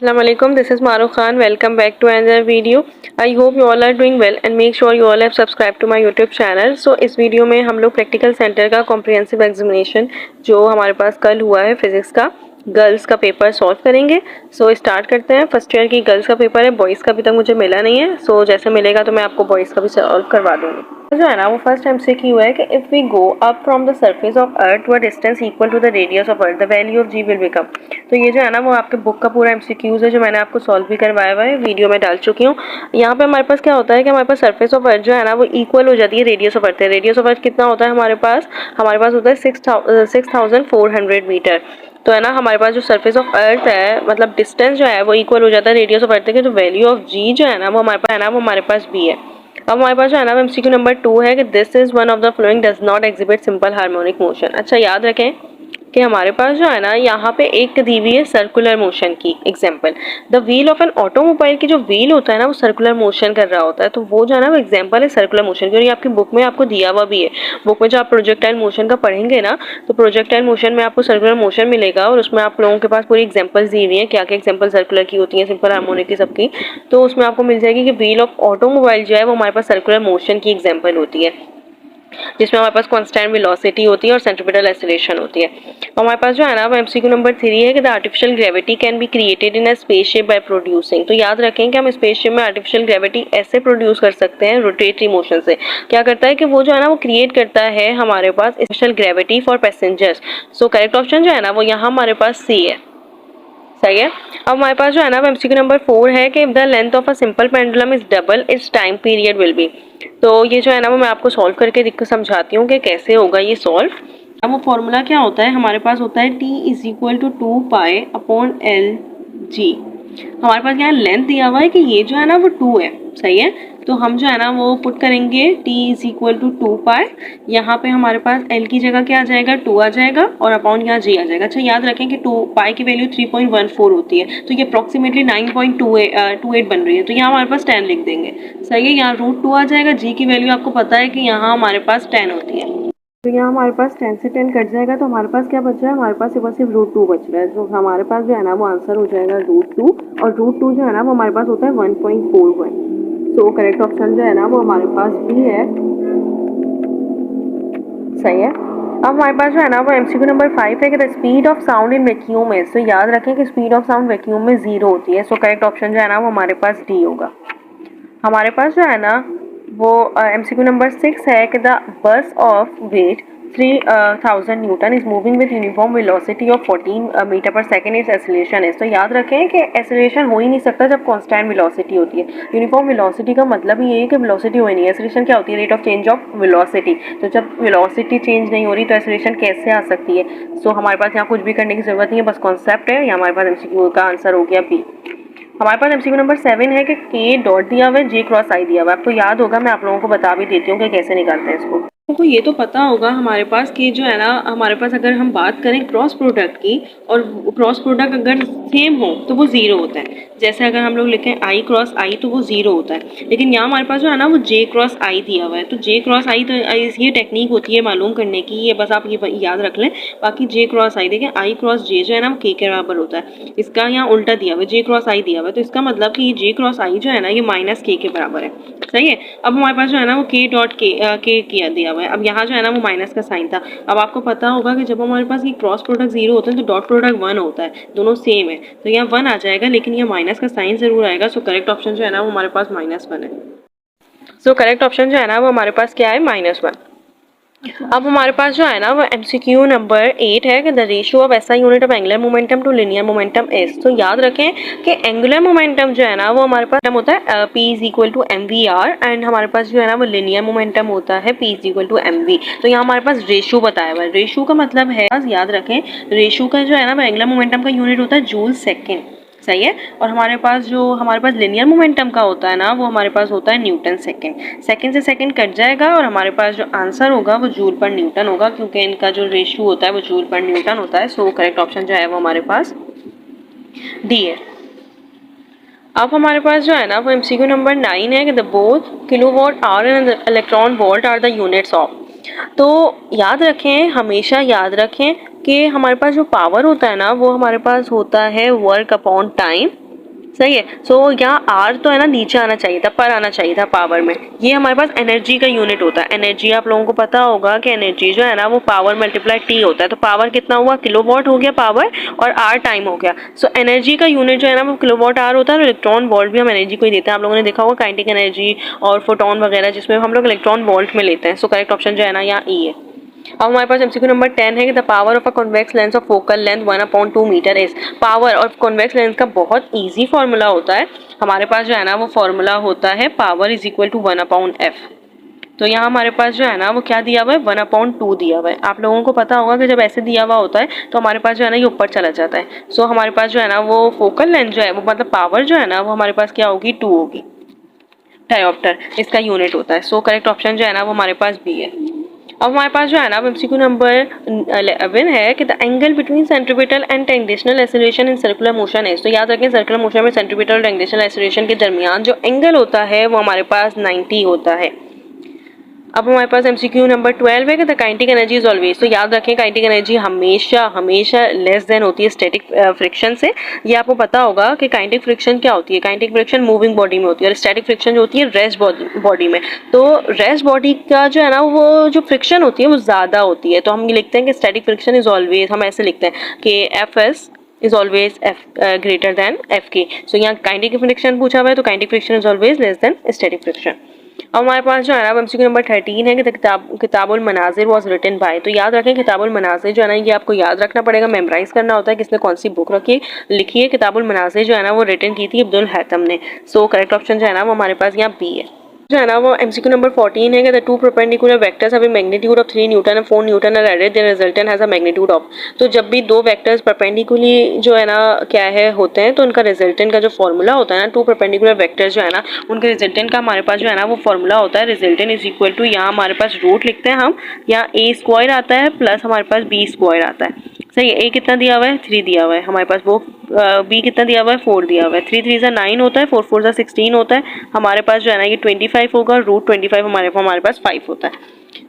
Assalamualaikum, this is Maruf Khan. Welcome back to another video. I hope you all are doing well and make sure you all have subscribed to my YouTube channel. So इस video में हम लोग practical centre का comprehensive examination जो हमारे पास कल हुआ है फिजिक्स का गर्ल्स का पेपर सॉल्व करेंगे। सो स्टार्ट करते हैं। फर्स्ट ईयर की गर्ल्स का पेपर है, बॉयज़ का अभी तक मुझे मिला नहीं है। सो जैसे मिलेगा तो मैं आपको बॉयज़ का भी सॉल्व करवा दूँगी। जो है ना वो फर्स्ट एमसीक्यू है कि if we go up from the surface of earth to a distance equal to the radius of earth the value of g will become. तो ये जो है ना वो आपके बुक का पूरा एमसीक्यूज़ है जो मैंने आपको सॉल्व भी करवाया हुआ है, वीडियो में डाल चुकी हूँ। यहाँ पे हमारे पास क्या होता है कि हमारे पास सरफेस ऑफ अर्थ जो है ना वो इक्वल हो जाती है रेडियस ऑफ अर्थ है। रेडियस ऑफ अर्थ कितना होता है हमारे पास होता है 6400 मीटर। तो है ना हमारे पास जो सरफेस ऑफ अर्थ है मतलब डिस्टेंस जो है वो इक्वल हो जाता है रेडियस ऑफ अर्थ के। तो वैल्यू ऑफ जी जो है ना वो हमारे पास बी है। अब हमारे पास जो है ना एमसीक्यू नंबर 2 है कि this is one of the flowing does not exhibit simple harmonic motion. अच्छा याद रखें कि हमारे पास जो है ना यहाँ पे एक दी हुई है सर्कुलर मोशन की example. The wheel of an automobile की जो व्हील होता है ना वो सर्कुलर मोशन कर रहा होता है, तो वो जो है ना वो एग्जांपल है सर्कुलर मोशन की। और ये आपकी बुक में आपको दिया हुआ भी है। बुक में जो आप प्रोजेक्टाइल मोशन का पढ़ेंगे ना तो प्रोजेक्टाइल मोशन में आपको सर्कुलर मोशन मिलेगा और उसमें आप लोगों के पास पूरी एग्जाम्पल्स दी हुई है क्या क्या एग्जाम्पल सर्कुलर की होती है, सिंपल हार्मोनिक की सबकी। तो उसमें आपको मिल जाएगी कि व्हील ऑफ ऑटोमोबाइल जो है वो हमारे पास सर्कुलर मोशन की एग्जाम्पल होती है जिसमें हमारे पास कांस्टेंट वेलोसिटी होती है और सेंट्रीपिटल एक्सीलरेशन होती है। हमारे पास जो है ना वो एमसीक्यू नंबर 3 है कि the artificial gravity can be created in a spaceship by producing. तो याद रखें कि हम स्पेसशिप में आर्टिफिशियल ग्रेविटी ऐसे प्रोड्यूस कर सकते हैं रोटेटरी मोशन से। क्या करता है कि वो जो है ना वो क्रिएट करता है हमारे पास special gravity for passengers. So correct option जो है ना वो यहाँ हमारे पास सी है। सही है। अब हमारे पास जो है ना वो एमसीक्यू नंबर 4 है कि if the length of a simple pendulum is double it's time period will be. तो ये जो है ना वो मैं आपको सॉल्व करके समझाती हूँ कि कैसे होगा ये सॉल्व। अब वो फॉर्मूला क्या होता है हमारे पास होता है T is equal to 2 pi upon L G। हमारे पास यहाँ लेंथ दिया हुआ है कि ये जो है ना वो 2 है। सही है। तो हम जो है ना वो पुट करेंगे T इज इक्वल टू 2 पाई। यहाँ पे हमारे पास L की जगह क्या आ जाएगा 2 आ जाएगा और अपॉन यहाँ G आ जाएगा। अच्छा याद रखें कि 2 पाई की वैल्यू 3.14 होती है तो ये अप्रॉक्सीमेटली 9.28 बन रही है। तो यहाँ हमारे पास 10 लिख देंगे। सही है। यहाँ √2 आ जाएगा। G की वैल्यू आपको पता है कि यहाँ हमारे पास 10 होती है। तो यहाँ हमारे पास 10 से 10 कट जाएगा तो हमारे पास क्या बच रहा है, हमारे पास सिर्फ √2 बच रहा है। तो हमारे पास जो है ना वो आंसर हो जाएगा √2 और √2 जो है ना वो हमारे पास होता है 1.41। सो करेक्ट ऑप्शन जो है ना वो हमारे पास भी है। सही है। अब हमारे पास जो है ना वो एमसीक्यू नंबर 5 है कि the speed of sound in vacuum है। तो याद रखें कि स्पीड ऑफ साउंड वैक्यूम में 0 होती है। सो करेक्ट ऑप्शन जो है ना वो हमारे पास डी होगा। हमारे पास जो है ना वो एमसीक्यू नंबर 6 है कि the bus of weight 3000 newton is moving with uniform velocity of 14 metre per second is acceleration है। तो याद रखें कि एक्सीलरेशन हो ही नहीं सकता जब कांस्टेंट वेलोसिटी होती है। यूनिफॉर्म वेलोसिटी का मतलब ही ये है कि वेलोसिटी हो ही नहीं है। एक्सीलरेशन क्या होती है, rate of change of velocity. तो जब वेलोसिटी चेंज नहीं हो रही तो एक्सीलरेशन कैसे आ सकती है। सो हमारे पास यहाँ कुछ भी करने की जरूरत नहीं है, बस कॉन्सेप्ट है। यहाँ हमारे पास एमसीक्यू का आंसर हो गया बी। हमारे पास एमसीक्यू नंबर 7 है कि के डॉट दिया हुआ है J क्रॉस आई दिया हुआ है। आपको याद होगा मैं आप लोगों को बता भी देती हूँ कि कैसे निकालते हैं इसको। आपको ये तो पता होगा हमारे पास कि जो है ना हमारे पास अगर हम बात करें क्रॉस प्रोडक्ट की और क्रॉस प्रोडक्ट अगर सेम हो तो वो 0 होता है। जैसे अगर हम लोग लिखें I क्रॉस I तो वो 0 होता है। लेकिन यहाँ हमारे पास जो है ना वो J क्रॉस I दिया हुआ है। तो J क्रॉस I तो ये टेक्निक होती है मालूम करने की, ये बस आप ये याद रख लें। बाकी J क्रॉस I देखें I क्रॉस J जो है ना वो K के बराबर होता है। इसका यहाँ उल्टा दिया हुआ है, J क्रॉस I दिया हुआ है। तो इसका मतलब कि ये J क्रॉस I जो है ना ये माइनस K के बराबर है। सही है। अब हमारे पास जो है ना वो K डॉट K किया दिया हुआ है। अब यहाँ जो है ना वो माइनस का साइन था। अब आपको पता होगा कि जब हमारे पास ये क्रॉस प्रोडक्ट 0 होता है तो डॉट प्रोडक्ट 1 होता है, दोनों सेम है। तो यहाँ 1 आ जाएगा लेकिन ये माइनस का साइन जरूर आएगा। सो करेक्ट ऑप्शन जो है ना वो हमारे पास -1 है। सो करेक्ट ऑप्शन जो है ना वो हमारे पास क्या है, -1। अब हमारे पास जो है ना वो एमसीक्यू नंबर 8 है कि the ratio of SI unit of angular momentum to linear momentum is. तो याद रखें कि एंगुलर मोमेंटम जो है ना वो हमारे पास होता है P is equal to mvr and हमारे पास जो है ना वो लिनियर मोमेंटम होता है P is equal to mv। तो यहाँ हमारे पास रेशियो बताया हुआ है। रेशियो का मतलब है, याद रखें रेशियो का जो है ना वो एंगुलर मोमेंटम का यूनिट होता है जूल सेकेंड। सही है। और हमारे पास लिनियर मोमेंटम का होता है ना वो हमारे पास होता है न्यूटन सेकेंड। सेकेंड से सेकेंड कट जाएगा और हमारे पास जो आंसर होगा वो जूल पर न्यूटन होगा क्योंकि इनका जो रेशियो होता है वो जूल पर न्यूटन होता है। सो करेक्ट ऑप्शन जो है वो हमारे पास डी है। अब हमारे पास जो है ना वो एमसीक्यू नंबर 9 है कि the both kilowatt hour and electron volt are the units of. तो याद रखें, हमेशा याद रखें कि हमारे पास जो पावर होता है ना वो हमारे पास होता है वर्क अपॉन टाइम। सही है। सो यहाँ आर तो है ना नीचे आना चाहिए था, पर आना चाहिए था पावर में। ये हमारे पास एनर्जी का यूनिट होता है। एनर्जी आप लोगों को पता होगा कि एनर्जी जो है ना वो पावर मल्टीप्लाई टी होता है। तो पावर कितना हुआ, किलोवाट हो गया पावर, और आर टाइम हो गया। सो एनर्जी का यूनिट जो है ना वो किलोवाट आर होता है, और इलेक्ट्रॉन वोल्ट भी हम एनर्जी को ही देते हैं। आप लोगों ने देखा होगा काइनेटिक एनर्जी और फोटोन वगैरह, जिसमें हम लोग इलेक्ट्रॉन वोल्ट में लेते हैं। सो करेक्ट ऑप्शन जो है ना यहाँ ई है। अब हमारे पास एमसीक्यू नंबर 10 है कि the power of a convex lens of focal length 1/2 metre is. Power और कॉन्वेक्स लेंस का बहुत इजी फॉर्मूला होता है। हमारे पास जो है ना वो फॉर्मूला होता है power is equal to 1/f। तो यहाँ हमारे पास जो है ना वो क्या दिया हुआ है, 1/2 दिया हुआ है। आप लोगों को पता होगा कि जब ऐसे दिया हुआ होता है तो हमारे पास जो है ना ये ऊपर चला जाता है। सो हमारे पास जो है ना वो फोकल लेंथ जो है वो मतलब पावर जो है ना वो हमारे पास क्या होगी, 2 होगी। डायोप्टर इसका यूनिट होता है। सो करेक्ट ऑप्शन जो है ना वो हमारे पास बी है। अब हमारे पास जो है ना एमसीक्यू नंबर 11 है कि the angle between centripetal and tangential acceleration in circular motion है। तो याद रखें सर्कुलर मोशन में सेंट्रीपिटल और टेंजेंशियल एक्सेलरेशन के दरमियान जो एंगल होता है वो हमारे पास 90 होता है। अब हमारे पास एमसीक्यू नंबर 12 है कि the kinetic energy is always. तो याद रखें काइनेटिक एनर्जी हमेशा हमेशा लेस देन होती है स्टैटिक फ्रिक्शन से। ये आपको पता होगा कि काइनेटिक फ्रिक्शन क्या होती है। काइनेटिक फ्रिक्शन मूविंग बॉडी में होती है और स्टैटिक फ्रिक्शन जो होती है रेस्ट बॉडी में। तो रेस्ट बॉडी का जो है ना वो जो फ्रिक्शन होती है वो ज़्यादा होती है। तो हम लिखते हैं कि स्टैटिक फ्रिक्शन इज ऑलवेज, हम ऐसे लिखते हैं कि F S is always F greater than F के। सो यहाँ काइनेटिक फ्रिक्शन पूछा हुआ है तो kinetic friction is always less than static friction. अब हमारे पास जो है ना एमसीक्यू नंबर 13 है कि किताबुल मनाजिर वाज रिटन बाय। तो याद रखें किताबुल मनाजिर जो है ना ये आपको याद रखना पड़ेगा, मेमोराइज करना होता है किसने कौन सी बुक रखी लिखी है। किताबुल मनाजिर जो है ना वो रिटन की थी अब्दुल हैतम ने। सो करेक्ट ऑप्शन जो है ना वो हमारे पास यहाँ बी है। जो है ना वो एमसीक्यू नंबर 14 है कि the two perpendicular vectors have a magnitude of 3 newton and 4 newton are added their resultant has a magnitude of. तो जब भी दो वेक्टर्स परपेंडिकुलरली जो है ना क्या है होते हैं तो उनका रिजल्टेंट का जो फॉर्मूला होता है ना, टू परपेंडिकुलर वेक्टर्स जो है ना उनके रिजल्टेंट का हमारे पास जो है ना वो फॉर्मूला होता है रिजल्टेंट इज इक्वल टू, यहाँ हमारे पास रूट लिखते हैं हम, यहाँ ए स्क्वायर आता है प्लस हमारे पास बी स्क्वायर आता है। सही है। ए कितना दिया हुआ है, 3 दिया हुआ है हमारे पास। वो बी कितना दिया हुआ है, 4 दिया हुआ है। 3 3 9 होता है, 4 4 16 होता है। हमारे पास जो है ना ये 25 होगा, रूट 25 हमारे पास 5 होता है।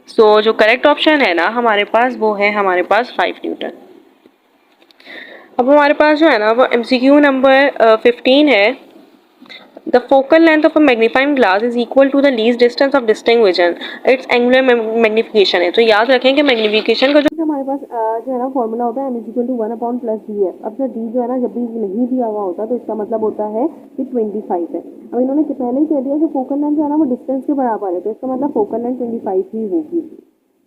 सो जो करेक्ट ऑप्शन है ना हमारे पास वो है हमारे पास 5 न्यूटन। अब हमारे पास जो है ना वो एमसीक्यू नंबर 15 है the focal length of a magnifying glass is equal to the least distance of distinct vision its angular magnification है। तो याद रखें कि मैग्निफिकेशन का जो हमारे पास जो है ना फॉर्मूला होता है m equal to 1 plus D है। अब जो डी जो है ना जब भी नहीं दिया हुआ होता तो इसका मतलब होता है कि 25 है। अब इन्होंने पहले ही कह दिया कि फोकल लेंथ जो है ना वो डिस्टेंस के बराबर है, तो इसका मतलब फोकल लेंथ 25 ही होगी।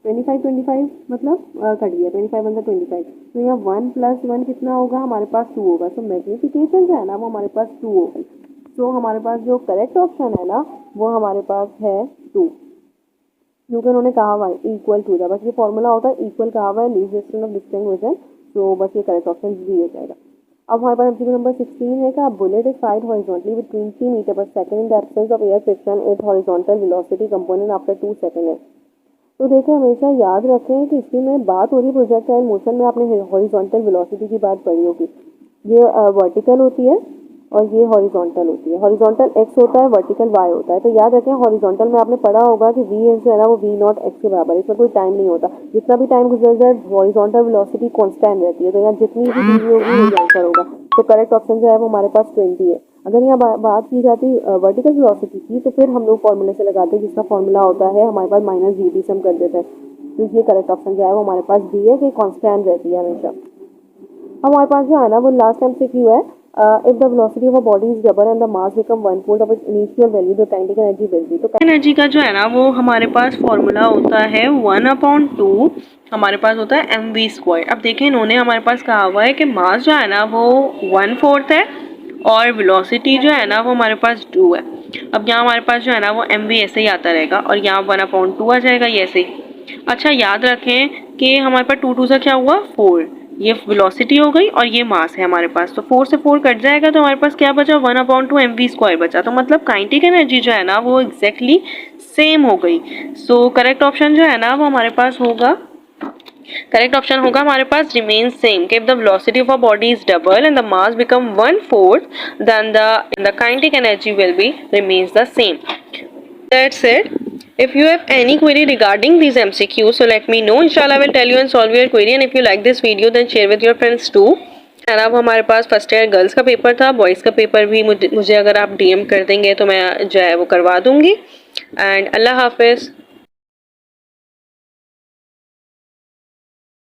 25 मतलब कट गया, 25 1 25। तो यहाँ 1 प्लस 1 कितना होगा, हमारे पास 2 होगा। तो मैग्निफिकेशन जो है ना वो हमारे पास 2 होगा। तो हमारे पास जो करेक्ट ऑप्शन है ना वो हमारे पास है 2, क्योंकि उन्होंने कहा हुआ है इक्वल टू था। बस ये फॉर्मूला होता है इक्वल कहा हुआ है least distance of distinct vision. तो बस ये करेक्ट ऑप्शन भी हो जाएगा। अब हमारे पास एमसीक्यू नंबर 16 है कि bullet is fired horizontally with 20 metre per second in the absence of air friction it horizontal velocity component after 2 second है। तो देखिए हमेशा याद रखें कि इसकी में बात हो रही है प्रोजेक्टाइल मोशन में, आपने हॉरिजॉन्टल वेलोसिटी की बात पढ़ी होगी। ये वर्टिकल होती है और ये हॉरिजॉन्टल होती है। हॉरिजॉन्टल एक्स होता है, वर्टिकल वाई होता है। तो याद रखें हॉरिजॉन्टल में आपने पढ़ा होगा कि वी एस जो है ना वो वी नॉट एक्स के बराबर है, इसमें कोई टाइम नहीं होता। जितना भी टाइम गुजर जाए हॉरिजॉन्टल वेलोसिटी कांस्टेंट रहती है। तो यहाँ जितनी भी दूरी होगी वही आंसर होगा। तो करेक्ट ऑप्शन जो है वो हमारे पास 20 है। अगर यहाँ बात की जाती वर्टिकल वेलोसिटी की तो फिर हम लोग फॉर्मूले से लगाते हैं जिसका फॉर्मूला होता है हमारे पास माइनस जी टी से हम कर देते हैं। तो ये करेक्ट ऑप्शन जो है वो हमारे पास बी है कि कांस्टेंट रहती है हमेशा। हमारे पास जो है ना वो लास्ट टाइम से क्यों है if the velocity of a body is double and the mass become 1/4 of its initial value the kinetic energy will be। तो एनर्जी का जो है ना वो हमारे पास फॉर्मूला होता है 1/2 हमारे पास होता है mv²। अब देखें इन्होंने हमारे पास कहा हुआ है कि मास जो है ना वो 1/4 है और वेलोसिटी जो है ना वो हमारे पास 2 है। अब यहाँ हमारे पास जो है ना वो mv ऐसे ही आता रहेगा और यहाँ 1/2 आ जाएगा ये ऐसे ही। अच्छा याद रखें कि हमारे पास 2 2 से क्या हुआ 4, ये वेलोसिटी हो गई और ये मास है हमारे पास। तो 4 से 4 कट जाएगा तो हमारे पास क्या बचा 1/2 mv² बचा। तो मतलब काइनेटिक एनर्जी जो है ना वो एग्जैक्टली सेम हो गई। सो करेक्ट ऑप्शन जो है ना वो हमारे पास होगा, करेक्ट ऑप्शन होगा हमारे पास रिमेन सेम कि if the velocity of a body is double and the mass become 1/4 then the kinetic energy will be remains the same. That's it. If you have any query regarding these MCQs, so let me know. Inshallah, I will tell you and solve your query. And if you like this video, then share with your friends too. है ना वो हमारे पास first year girls का paper था। Boys का paper भी मुझे अगर आप डीएम कर देंगे तो मैं जो है वो करवा दूंगी। एंड अल्लाह हाफिज़।